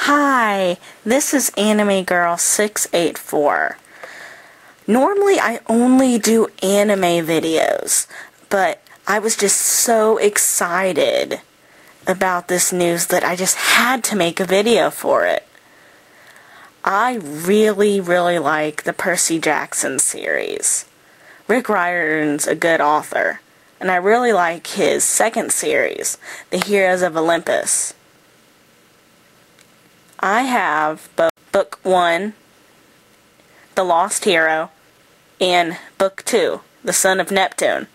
Hi, this is Anime Girl 684. Normally I only do anime videos, but I was just so excited about this news that I just had to make a video for it. I really like the Percy Jackson series. Rick Riordan's a good author, and I really like his second series, The Heroes of Olympus. I have both Book 1, The Lost Hero, and Book 2, The Son of Neptune.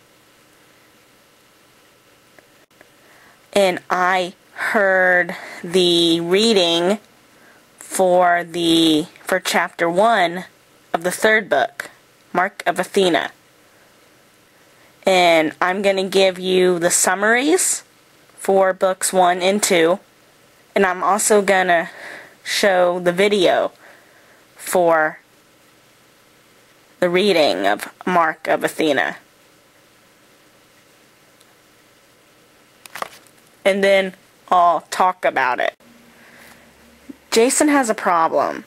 And I heard the reading for chapter 1 of the third book, Mark of Athena. And I'm going to give you the summaries for books 1 and 2. And I'm also going to show the video for the reading of Mark of Athena. And then I'll talk about it. Jason has a problem.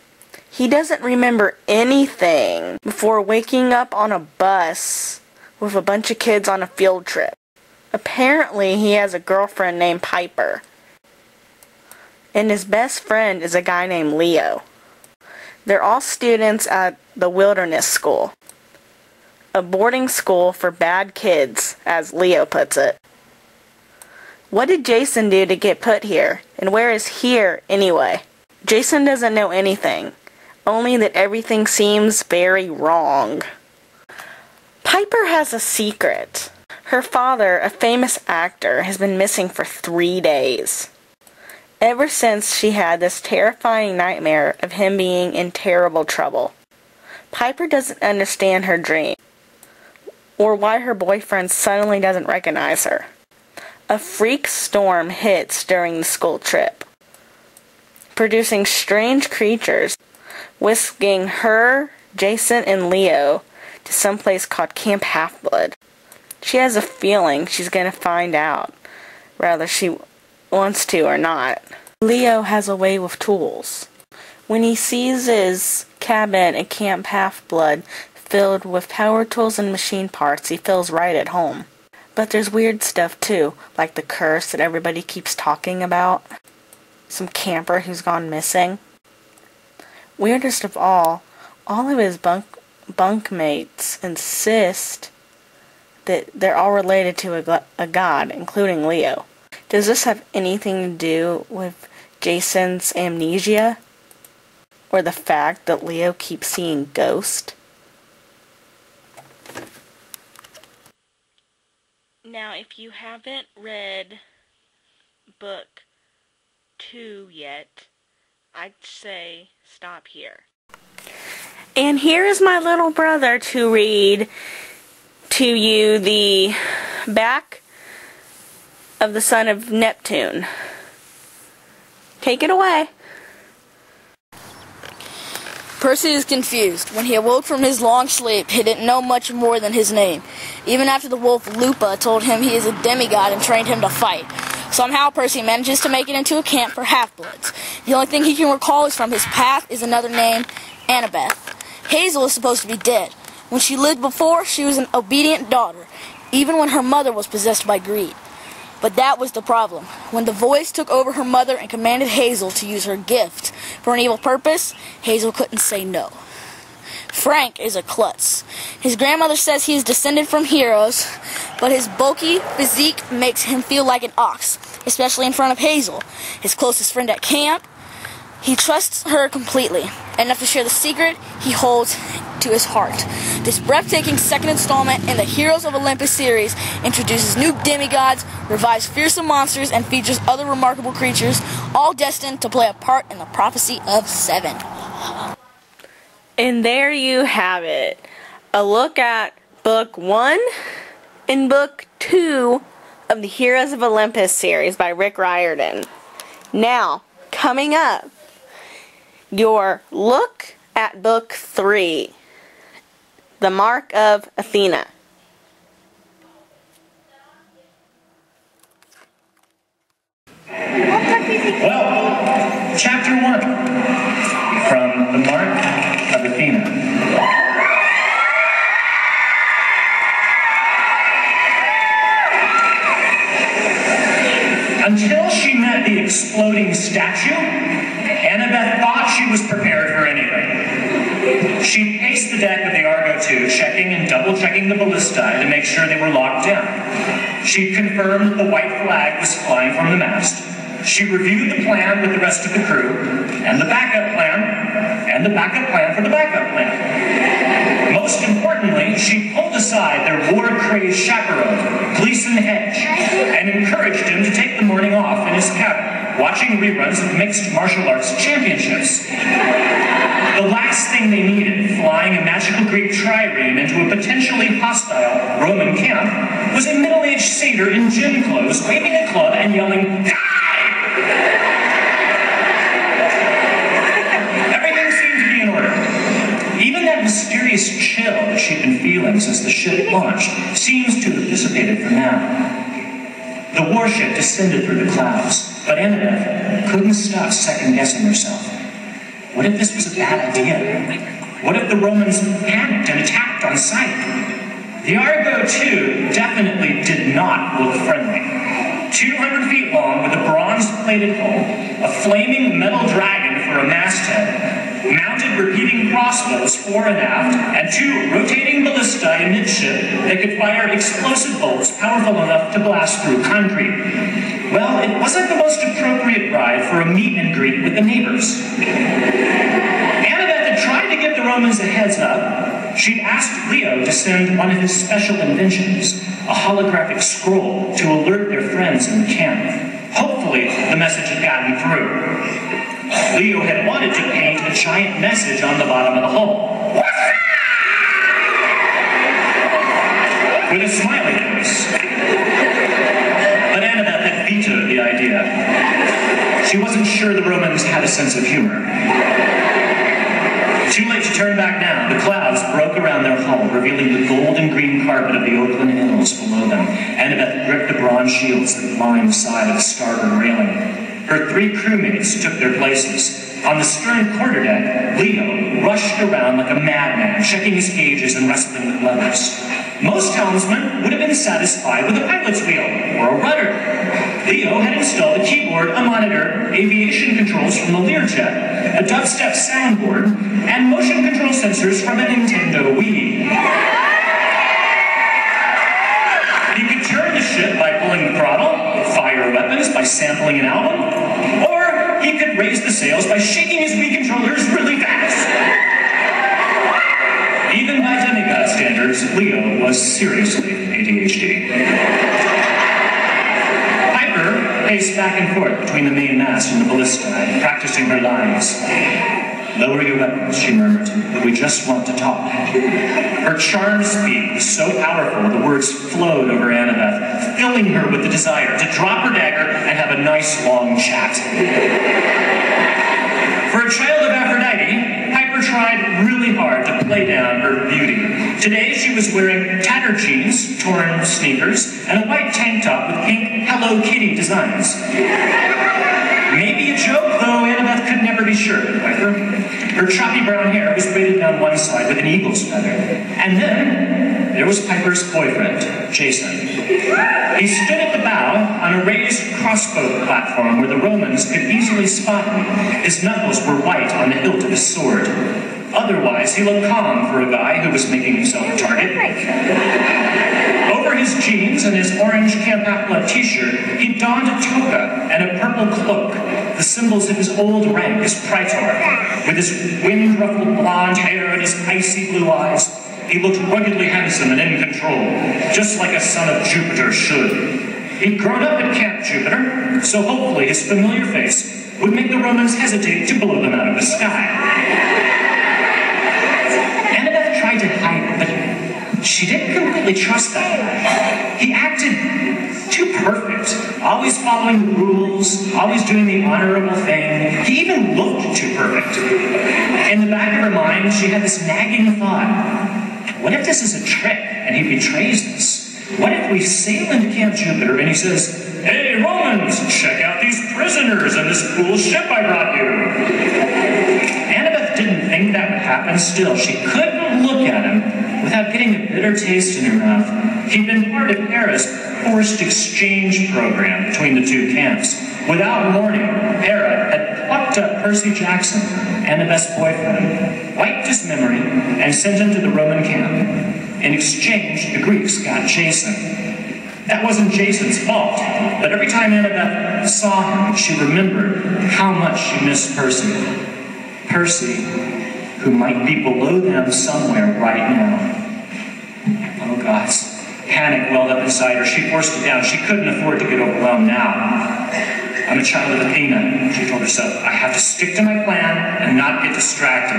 He doesn't remember anything before waking up on a bus with a bunch of kids on a field trip. Apparently he has a girlfriend named Piper. And his best friend is a guy named Leo. They're all students at the Wilderness School, a boarding school for bad kids, as Leo puts it. What did Jason do to get put here? And where is here, anyway? Jason doesn't know anything, only that everything seems very wrong. Piper has a secret. Her father, a famous actor, has been missing for 3 days. Ever since she had this terrifying nightmare of him being in terrible trouble. Piper doesn't understand her dream, or why her boyfriend suddenly doesn't recognize her. A freak storm hits during the school trip, producing strange creatures, whisking her, Jason, and Leo to some place called Camp Half-Blood. She has a feeling she's going to find out, whether she wants to or not. Leo has a way with tools. When he sees his cabin at Camp Half-Blood filled with power tools and machine parts, he feels right at home. But there's weird stuff too, like the curse that everybody keeps talking about. Some camper who's gone missing. Weirdest of all of his bunkmates insist that they're all related to a god, including Leo. Does this have anything to do with Jason's amnesia? Or the fact that Leo keeps seeing ghosts? Now, if you haven't read book 2 yet, I'd say stop here. And here is my little brother to read to you the back of the Son of Neptune. Take it away. Percy is confused. When he awoke from his long sleep, he didn't know much more than his name. Even after the wolf Lupa told him he is a demigod and trained him to fight. Somehow Percy manages to make it into a camp for half-bloods. The only thing he can recall is from his path is another name, Annabeth. Hazel is supposed to be dead. When she lived before, she was an obedient daughter, even when her mother was possessed by greed. But that was the problem. When the voice took over her mother and commanded Hazel to use her gift for an evil purpose, Hazel couldn't say no. Frank is a klutz. His grandmother says he is descended from heroes, but his bulky physique makes him feel like an ox, especially in front of Hazel, his closest friend at camp. He trusts her completely, enough to share the secret he holds to his heart. This breathtaking second installment in the Heroes of Olympus series introduces new demigods, revives fearsome monsters, and features other remarkable creatures, all destined to play a part in the prophecy of 7. And there you have it. A look at book 1 and book 2 of the Heroes of Olympus series by Rick Riordan. Now, coming up, your look at book 3, The Mark of Athena. Well, chapter 1. swinging statue, Annabeth thought she was prepared for anything. She paced the deck of the Argo II, checking and double-checking the ballistae to make sure they were locked down. She confirmed the white flag was flying from the mast. She reviewed the plan with the rest of the crew, and the backup plan, and the backup plan for the backup plan. Most importantly, she pulled aside their war-crazed chaperone, Gleason Hedge, and encouraged him to take the morning off in his cabin, watching reruns of mixed martial arts championships. The last thing they needed, flying a magical Greek trireme into a potentially hostile Roman camp, was a middle-aged satyr in gym clothes, waving a club and yelling, "Die!" Everything seemed to be in order. Even that mysterious chill that she'd been feeling since the ship launched seems to have dissipated for now. The warship descended through the clouds, but Annabeth couldn't stop second-guessing herself. What if this was a bad idea? What if the Romans panicked and attacked on sight? The Argo II definitely did not look friendly. 200 feet long with a bronze-plated hull, a flaming metal dragon for a masthead, mounted repeating crossbows fore and aft, and 2 rotating ballistae amidship that could fire explosive bolts powerful enough to blast through concrete. Well, it wasn't the most appropriate ride for a meet and greet with the neighbors. Annabeth had tried to give the Romans a heads up. She'd asked Leo to send one of his special inventions, a holographic scroll, to alert their friends in the camp. Hopefully, the message had gotten through. Leo had wanted to paint a giant message on the bottom of the hull. With a smiley face. But Annabeth had vetoed the idea. She wasn't sure the Romans had a sense of humor. Too late to turn back now. The clouds broke around their hull, revealing the golden green carpet of the Oakland Hills below them. Annabeth gripped the bronze shields that lined the side of the starboard railing. Her 3 crewmates took their places. On the stern quarterdeck, Leo rushed around like a madman, checking his gauges and wrestling with levers. Most helmsmen would have been satisfied with a pilot's wheel or a rudder. Leo had installed a keyboard, a monitor, aviation controls from the Learjet, a dubstep soundboard, and motion control sensors from a Nintendo Wii. He could turn the ship by pulling the throttle, fire weapons by sampling an album, or he could raise the sails by shaking his Wii controllers really fast. Even by demigod standards, Leo was seriously ADHD. Piper paced back and forth between the main mast and the ballistae, practicing her lines. "Lower your weapons," she murmured. "We just want to talk." Her charm speak was so powerful, the words flowed over Annabeth, filling her with the desire to drop her dagger and have a nice long chat. For a child of Aphrodite, Piper tried really hard to play down her beauty. Today she was wearing tattered jeans, torn sneakers, and a white tank top with pink Hello Kitty designs. Maybe a joke, though Annabeth could never be sure with Piper. Her choppy brown hair was braided down one side with an eagle's feather. And then there was Piper's boyfriend, Jason. He stood at the bow on a raised crossbow platform where the Romans could easily spot him. His knuckles were white on the hilt of his sword. Otherwise, he looked calm for a guy who was making himself a target. Over his jeans and his orange Camp Half-Blood t-shirt, he donned a toga and a purple cloak, the symbols of his old rank as praetor. With his wind-ruffled blonde hair and his icy blue eyes, he looked ruggedly handsome and in control, just like a son of Jupiter should. He'd grown up at Camp Jupiter, so hopefully his familiar face would make the Romans hesitate to blow them out of the sky. Annabeth tried to hide it, but she didn't completely trust that guy. He acted too perfect, always following the rules, always doing the honorable thing. He even looked too perfect. In the back of her mind, she had this nagging thought. What if this is a trick and he betrays us? What if we sail into Camp Jupiter and he says, "Hey, Romans, check out these prisoners and this cool ship I brought you"? Annabeth didn't think that would happen. Still, she couldn't look at him without getting a bitter taste in her mouth. He'd been part of Hera's forced exchange program between the two camps. Without warning, Hera had plucked up Percy Jackson, Annabeth's boyfriend, wiped his memory, and sent him to the Roman camp. In exchange, the Greeks got Jason. That wasn't Jason's fault, but every time Annabeth saw him, she remembered how much she missed Percy. Percy, who might be below them somewhere right now. Oh, gods. Panic welled up inside her. She forced it down. She couldn't afford to get overwhelmed now. I'm a child of Athena, she told herself. I have to stick to my plan and not get distracted.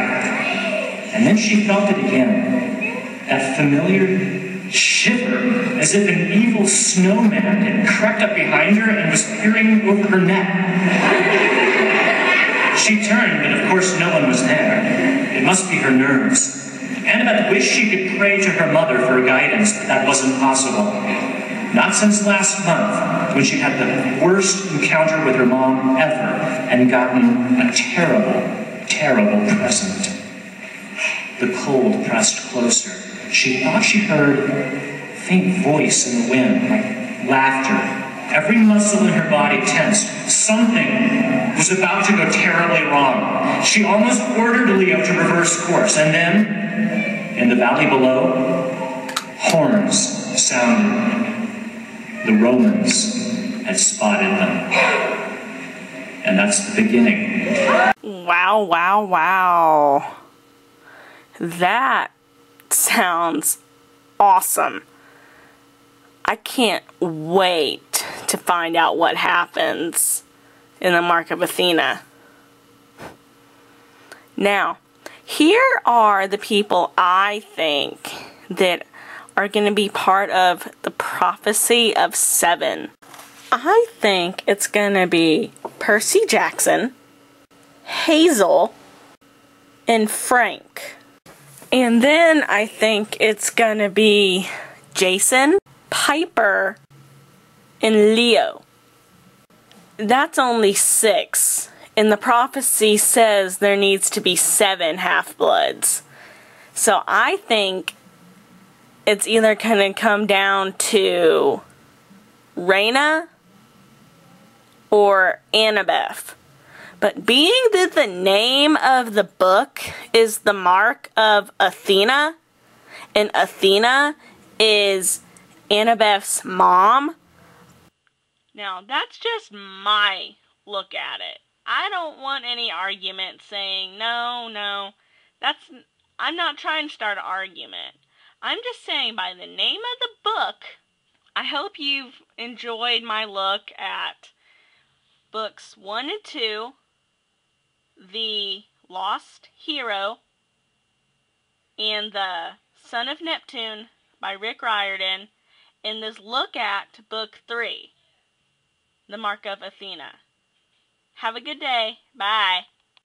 And then she felt it again. That familiar shiver, as if an evil snowman had crept up behind her and was peering over her neck. She turned, but of course no one was there. It must be her nerves. Annabeth wished she could pray to her mother for guidance, but that wasn't possible. Not since last month, when she had the worst encounter with her mom ever and gotten a terrible, terrible present. The cold pressed closer. She thought she heard a faint voice in the wind, like laughter. Every muscle in her body tensed. Something was about to go terribly wrong. She almost ordered Leo to reverse course, and then, in the valley below, horns sounded. The Romans had spotted them. And that's the beginning. Wow, wow, wow. That sounds awesome. I can't wait to find out what happens in the Mark of Athena. Now, here are the people I think that are going to be part of the prophecy of 7. I think it's going to be Percy Jackson, Hazel, and Frank. And then I think it's going to be Jason, Piper, and Leo. That's only 6. And the prophecy says there needs to be 7 half-bloods. So I think it's either going to come down to Raina or Annabeth. But being that the name of the book is the Mark of Athena, and Athena is Annabeth's mom, now that's just my look at it. I don't want any argument saying, no, I'm not trying to start an argument. I'm just saying by the name of the book, I hope you've enjoyed my look at books 1 and 2, The Lost Hero, and The Son of Neptune by Rick Riordan, and this look at book 3, The Mark of Athena. Have a good day. Bye.